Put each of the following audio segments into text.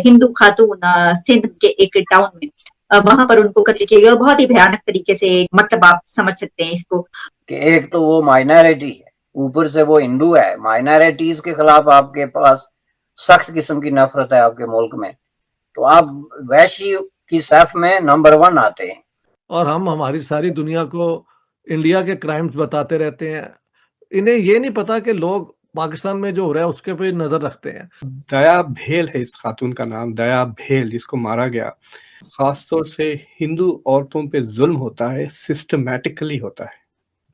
हिंदू खातून सिंध के एक टाउन में वहां पर उनको कत्ल किया गया और बहुत ही भयानक तरीके से, मतलब आप समझ सकते हैं इसको कि एक तो वो माइनॉरिटी है, ऊपर से वो हिंदू है। माइनॉरिटीज के खिलाफ आपके पास सख्त किस्म की नफरत है आपके मुल्क में, तो आप वैशी की सफ में नंबर 1 आते हैं। और हम हमारी सारी दुनिया को इंडिया के क्राइम्स बताते रहते हैं। इन्हें ये नहीं पता कि लोग पाकिस्तान में जो हो रहा है उसके पे नजर रखते हैं। दया भेल है इस खातून का नाम, दया भेल, जिसको मारा गया। खासतौर से हिंदू औरतों पे जुल्म होता है, सिस्टमैटिकली होता है।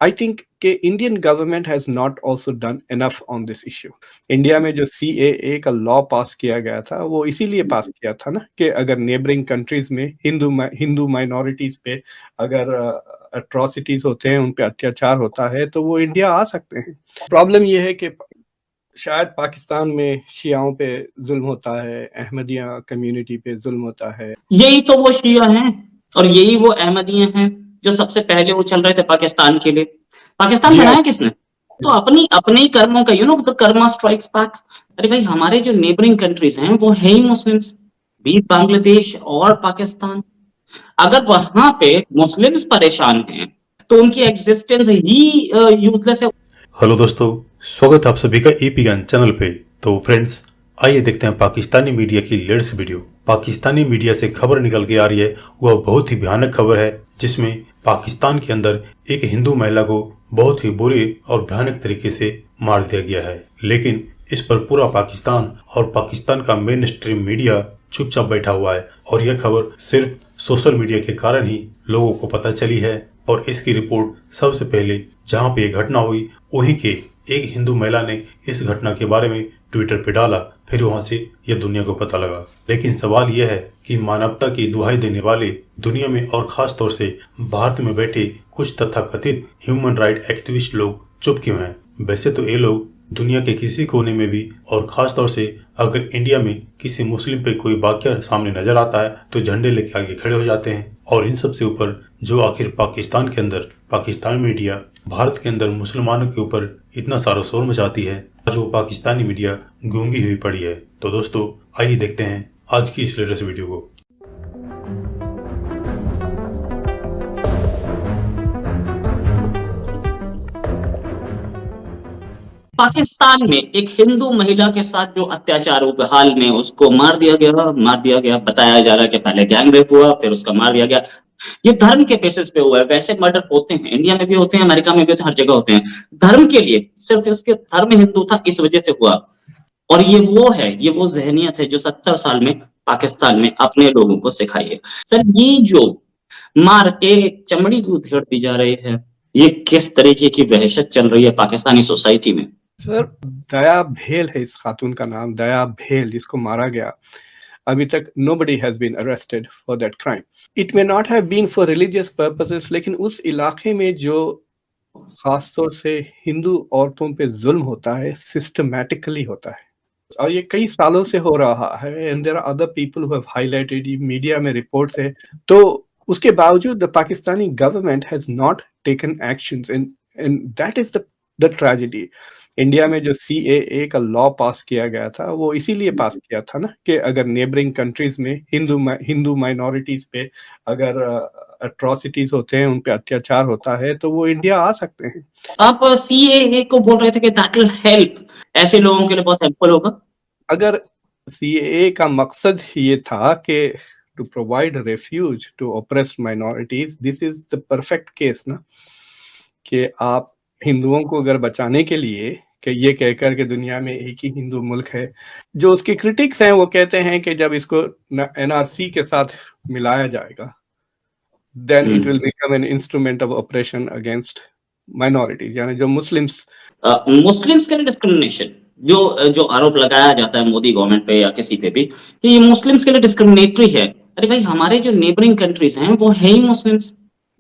आई थिंक कि Indian government has not also done enough on this issue. India में जो CAA का लॉ पास किया गया था वो इसीलिए पास किया था ना कि अगर नेबरिंग कंट्रीज में हिंदू माइनॉरिटीज पे अगर अट्रॉसिटीज होते हैं, उन पे अत्याचार होता है, तो वो इंडिया आ सकते हैं। प्रॉब्लम ये है कि शायद पाकिस्तान में शियाओं पे जुल्म होता है, अहमदिया कम्युनिटी पे जुल्म होता है। यही तो वो शिया हैं और यही वो अहमदिया हैं जो सबसे पहले वो चल रहे थे पाकिस्तान के लिए। पाकिस्तान बनाया किसने? तो अपने ही कर्मों का, द कर्मा स्ट्राइक्स बैक। अरे भाई, हमारे जो नेबरिंग कंट्रीज हैं वो है ही मुस्लिम्स, भी बांग्लादेश और पाकिस्तान। अगर वहां पे मुस्लिम्स परेशान हैं तो उनकी एग्जिस्टेंस ही यूजलेस है। हेलो दोस्तों, स्वागत है आप सभी का EP ज्ञान चैनल पे। तो फ्रेंड्स, आइए देखते हैं पाकिस्तानी मीडिया की लेटेस्ट वीडियो। पाकिस्तानी मीडिया से खबर निकल के आ रही है, वह बहुत ही भयानक खबर है, जिसमें पाकिस्तान के अंदर एक हिंदू महिला को बहुत ही बुरे और भयानक तरीके से मार दिया गया है। लेकिन इस पर पूरा पाकिस्तान और पाकिस्तान का मेन स्ट्रीम मीडिया चुपचाप बैठा हुआ है और यह खबर सिर्फ सोशल मीडिया के कारण ही लोगों को पता चली है। और इसकी रिपोर्ट सबसे पहले जहां पे यह घटना हुई वहीं के एक हिंदू महिला ने इस घटना के बारे में ट्विटर पे डाला, फिर वहां से यह दुनिया को पता लगा। लेकिन सवाल यह है कि मानवता की दुहाई देने वाले दुनिया में और खास तौर से भारत में बैठे कुछ तथाकथित ह्यूमन राइट एक्टिविस्ट लोग चुप क्यों हैं? वैसे तो ये लोग दुनिया के किसी कोने में भी, और खास तौर से अगर इंडिया में किसी मुस्लिम पे कोई वाकया सामने नजर आता है तो झंडे लेके आगे खड़े हो जाते हैं। और इन सब से ऊपर जो आखिर पाकिस्तान के अंदर पाकिस्तानी मीडिया भारत के अंदर मुसलमानों के ऊपर इतना सारा शोर मचाती है, आज वो पाकिस्तानी मीडिया गूंगी हुई पड़ी है। तो दोस्तों, आइए देखते हैं आज की इस लेटेस्ट वीडियो को। पाकिस्तान में एक हिंदू महिला के साथ जो अत्याचार हुआ, हाल में उसको मार दिया गया। बताया जा रहा है कि पहले गैंग रेप हुआ, फिर उसका मार दिया गया। ये धर्म के बेसिस पे हुआ है। वैसे मर्डर होते हैं, इंडिया में भी होते हैं, अमेरिका में भी होते हैं, हर जगह होते हैं। धर्म के लिए, सिर्फ उसके धर्म हिंदू था, इस वजह से हुआ। और ये वो जहनियत है जो 70 साल में पाकिस्तान में अपने लोगों को सिखाई है। सर, ये जो मार के चमड़ी को उधेड़ दी जा रही है, ये किस तरीके की वहशत चल रही है पाकिस्तानी सोसाइटी में? सर, दया भेल है इस खातून का नाम, दया भेल, जिसको मारा गया। अभी तक nobody has been arrested for that crime. It may not have been for religious purposes, लेकिन उस इलाके में जो खासतौर से हिंदू औरतों पे जुल्म होता है, सिस्टमैटिकली होता है और ये कई सालों से हो रहा है। And there are other people who have highlighted, media में रिपोर्ट्स है। तो उसके बावजूद the Pakistani government has not taken actions and that is the tragedy. India में जो CAA का लॉ पास किया गया था वो इसीलिए पास किया था ना कि अगर नेबरिंग कंट्रीज में हिंदू माइनॉरिटीज पे अगर अट्रॉसिटीज होते हैं, उन पे अत्याचार होता है, तो वो इंडिया आ सकते हैं। आप CAA को बोल रहे थे कि दैट विल हेल्प, ऐसे लोगों के लिए बहुत हेल्पफुल होगा। अगर CAA का मकसद ये था कि to provide refuge to oppressed minorities, this is the perfect case ना, कि आप हिंदुओं को अगर बचाने के लिए कि ये कहकर के दुनिया में एक ही हिंदू मुल्क है। जो उसके क्रिटिक्स हैं वो कहते हैं कि जब इसको NRC के साथ मिलाया जाएगा then it will become an instrument of operation against minorities, यानी जो मुस्लिम्स के लिए डिस्क्रिमिनेशन, जो आरोप लगाया जाता है मोदी गवर्नमेंट पे या किसी पे भी कि ये मुस्लिम्स के लिए डिस्क्रिमिनेटरी है। अरे भाई, हमारे जो नेबरिंग कंट्रीज हैं वो है ही मुस्लिम्स,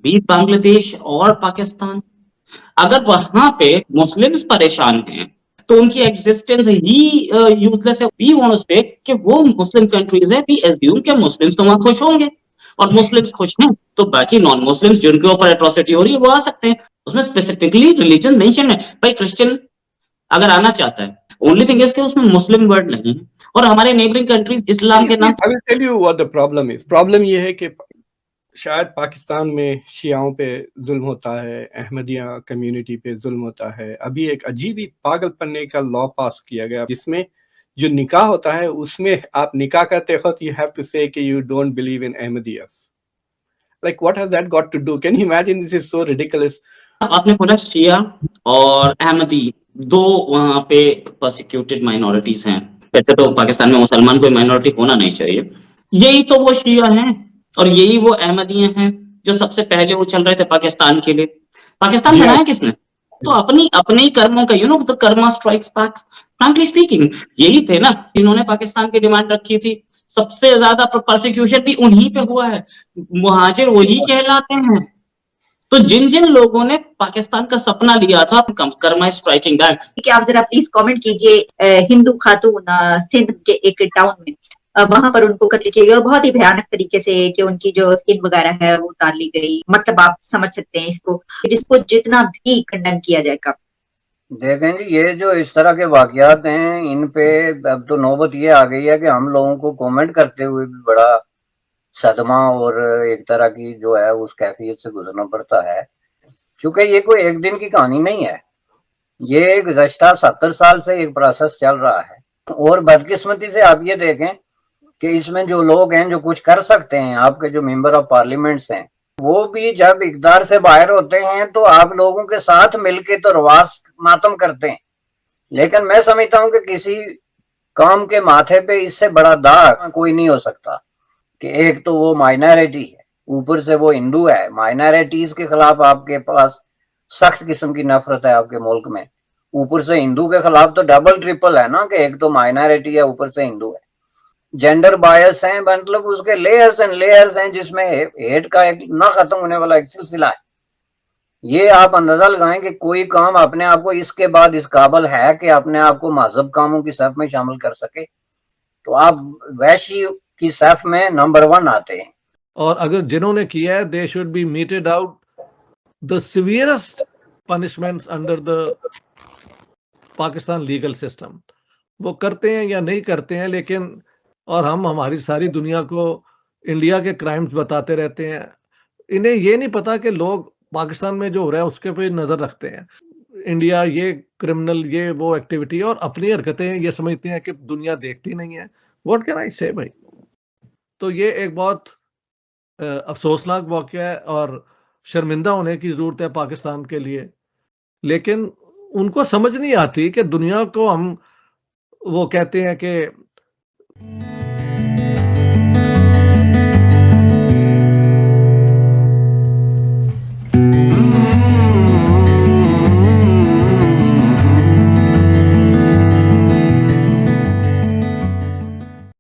भी बांग्लादेश और पाकिस्तान। अगर वहां पे मुस्लिम्स परेशान हैं तो उनकी एग्जिस्टेंस ही यूजलेस है। वी वांट टू से कि वो मुस्लिम कंट्रीज है, वी एज्यूम कि मुस्लिम्स तो वहां खुश होंगे, और मुस्लिम्स खुश हैं तो बाकी नॉन मुस्लिम्स जिनके ऊपर एट्रोसिटी हो रही है वो आ सकते हैं। उसमें स्पेसिफिकली रिलीजन मेंशन है। भाई, क्रिश्चियन अगर आना चाहता है ओनली थिंग इज कि उसमें मुस्लिम वर्ड नहीं है, और हमारे नेबरिंग कंट्रीज इस्लाम के नाम I will tell you what the problem is. Problem ये है कि शायद पाकिस्तान में शियाओं पे जुल्म होता है, अहमदिया कम्युनिटी पे जुल्म होता है। अभी एक अजीब ही पागलपन्ने का लॉ पास किया गया जिसमें जो निकाह होता है उसमें आप निकाह करते हो तो you have to say that you don't believe in Ahmadis. Like what has that got to do? Can you imagine? This is so ridiculous. आपने बोला शिया और अहमदी दो वहां पे प्रोसिक्यूटेड माइनॉरिटीज हैं। वैसे तो पाकिस्तान में मुसलमान कोई माइनॉरिटी होना नहीं चाहिए। यही तो वो शिया हैं और यही वो अहमदिया हैं जो सबसे पहले वो चल रहे थे पाकिस्तान के लिए। पाकिस्तान जी। बनाया किसने? तो अपने ही कर्मों का, the Karma strikes back. Frankly speaking यही थे ना जिन्होंने पाकिस्तान की डिमांड रखी थी। सबसे ज्यादा प्रोसिक्यूशन भी उन्हीं पे हुआ है, मुहाजिर वही कहलाते हैं। तो जिन जिन लोगों ने पाकिस्तान का सपना लिया था कर्मा स्ट्राइकिंग बैक। कि आप जरा प्लीज कमेंट कीजिए हिंदू खातून सिंध के एक टाउन में वहां पर उनको कत्ल किया गया और बहुत ही भयानक तरीके से कि उनकी जो स्किन वगैरह है वो उतार ली गई। मतलब आप समझ सकते हैं इसको, जिसको जितना भी खंडन किया जाएगा। देखें जी, ये जो इस तरह के वाकयात हैं इन पे अब तो नौबत ये आ गई है कि हम लोगों को कमेंट करते हुए भी बड़ा सदमा और एक तरह की जो है उस कैफियत से गुजरना पड़ता है, क्योंकि ये कोई एक दिन की कहानी नहीं है। ये गुज़श्ता 70 साल से एक प्रोसेस चल रहा है। और बदकिस्मती से आप ये देखें कि इसमें जो लोग हैं जो कुछ कर सकते हैं, आपके जो मेंबर ऑफ पार्लियामेंट्स हैं, वो भी जब इक़्तिदार से बाहर होते हैं तो आप लोगों के साथ मिलके तो रवास मातम करते हैं। लेकिन मैं समझता हूं कि किसी काम के माथे पे इससे बड़ा दाग कोई नहीं हो सकता कि एक तो वो माइनॉरिटी है, ऊपर से वो हिंदू है। माइनॉरिटीज के खिलाफ आपके पास सख्त किस्म की नफरत है आपके मुल्क में, ऊपर से हिंदू के खिलाफ तो डबल ट्रिपल है ना, कि एक तो माइनॉरिटी है ऊपर से हिंदू है। जेंडर बायस है, मतलब उसके लेयर्स एंड लेयर्स हैं जिसमें हेट का एक ना खत्म होने वाला एक सिलसिला है। ये आप अंदाजा लगाएं कि कोई काम अपने आप को इसके बाद इस काबिल है कि अपने आप को महजब कामों की सफ में शामिल कर सके, तो आप वैशी की सफ में नंबर 1 आते हैं। और अगर जिन्होंने किया है they should be meted out the severest punishments under the Pakistan legal system. वो करते हैं या नहीं करते हैं, लेकिन और हम हमारी सारी दुनिया को इंडिया के क्राइम्स बताते रहते हैं। इन्हें ये नहीं पता कि लोग पाकिस्तान में जो हो रहा है उसके पे नजर रखते हैं। इंडिया ये क्रिमिनल, ये वो एक्टिविटी और अपनी हरकतें ये समझते हैं कि दुनिया देखती नहीं है। व्हाट कैन आई से भाई। तो ये एक बहुत अफसोसनाक वाक़या है और शर्मिंदा होने की ज़रूरत है पाकिस्तान के लिए। लेकिन उनको समझ नहीं आती कि दुनिया को हम वो कहते हैं कि